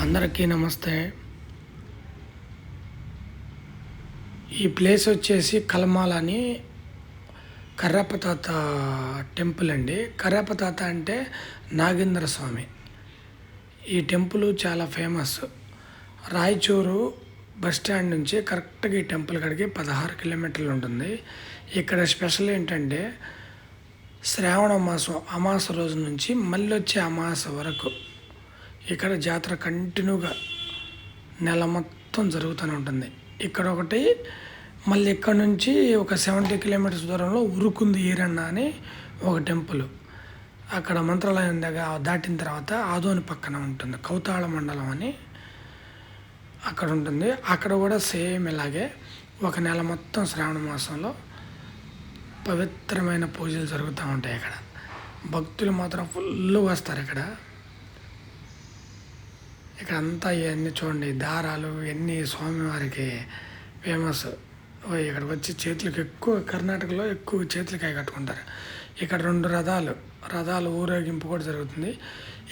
అందరికీ నమస్తే. ఈ ప్లేస్ వచ్చేసి కల్మాల్ అని కర్రప్ప తాత టెంపుల్ అండి. కర్రప్ప తాత అంటే నాగేంద్ర స్వామి. ఈ టెంపుల్ చాలా ఫేమస్. రాయచూరు బస్ స్టాండ్ నుంచి కరెక్ట్గా ఈ టెంపుల్ కాడికి 16 కిలోమీటర్లు ఉంటుంది. ఇక్కడ స్పెషల్ ఏంటంటే శ్రావణ మాసం అమాస రోజు నుంచి మళ్ళీ వచ్చే అమాస వరకు ఇక్కడ జాతర కంటిన్యూగా నెల మొత్తం జరుగుతూనే ఉంటుంది. ఇక్కడ ఒకటి మళ్ళీ ఇక్కడ నుంచి ఒక 70 కిలోమీటర్స్ దూరంలో ఉరుకుంది ఈరన్న అని ఒక టెంపుల్. అక్కడ మంత్రాలయం దగ్గర దాటిన తర్వాత ఆదోని పక్కన ఉంటుంది, కౌతాళ మండలం అని అక్కడ ఉంటుంది. అక్కడ కూడా సేమ్ ఇలాగే ఒక నెల మొత్తం శ్రావణ మాసంలో పవిత్రమైన పూజలు జరుగుతూ ఉంటాయి. ఇక్కడ భక్తులు మాత్రం ఫుల్ వస్తారు. ఇక్కడ అంతా ఇవన్నీ చూడండి, దారాలు ఇవన్నీ స్వామివారికి ఫేమస్. ఇక్కడికి వచ్చి చేతులకు ఎక్కువ కర్ణాటకలో ఎక్కువ చేతులకాయ కట్టుకుంటారు. ఇక్కడ 2 రథాలు ఊరేగింపు కూడా జరుగుతుంది.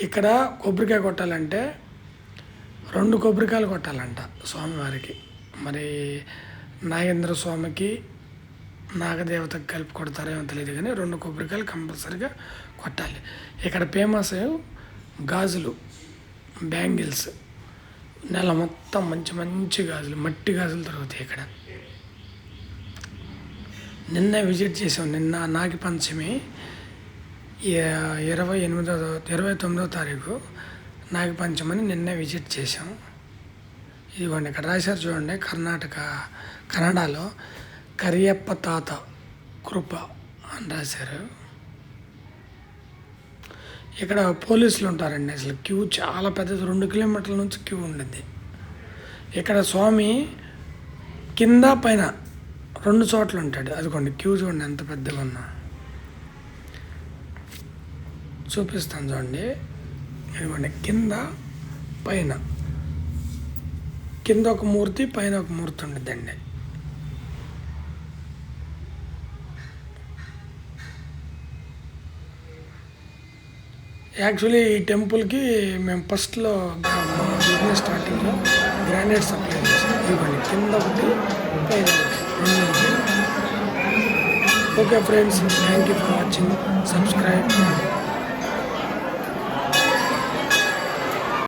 ఇక్కడ కొబ్బరికాయ కొట్టాలంటే 2 కొబ్బరికాయలు కొట్టాలంట స్వామివారికి. మరి నాగేంద్ర స్వామికి నాగదేవతకి కలిపి కొడతారేమో తెలియదు, కానీ 2 కొబ్బరికాయలు కంపల్సరీగా కొట్టాలి. ఇక్కడ ఫేమస్ గాజులు, బ్యాంగిల్స్, నెల మొత్తం మంచి మంచి గాజులు, మట్టి గాజులు దొరుకుతాయి ఇక్కడ. నిన్న విజిట్ చేసాం. నిన్న నాగి పంచమి 29వ తారీఖు నాగి పంచమి అని నిన్నే విజిట్ చేసాం. ఇదిగోండి ఇక్కడ రాశారు చూడండి, కన్నడలో కరియప్ప తాత కృప అని రాశారు. ఇక్కడ పోలీసులు ఉంటారండి. అసలు క్యూ చాలా పెద్దది, 2 కిలోమీటర్ల నుంచి క్యూ ఉండింది. ఇక్కడ స్వామి కింద పైన 2 చోట్ల ఉంటాడు. అదిగోండి క్యూ చూడండి ఎంత పెద్దగా ఉన్నా. చూపిస్తాను చూడండి. ఇదిగోండి కింద పైన, కింద ఒక మూర్తి పైన ఒక మూర్తి ఉండిద్దండి. యాక్చువల్లీ ఈ టెంపుల్కి మేము ఫస్ట్లో బిజినెస్ స్టార్టింగ్లో గ్రానైట్ సప్లై చేసాం. ఇవ్వండి కింద ఒకటి పైన ఒకటి. Okay friends, thank you for watching. Subscribe.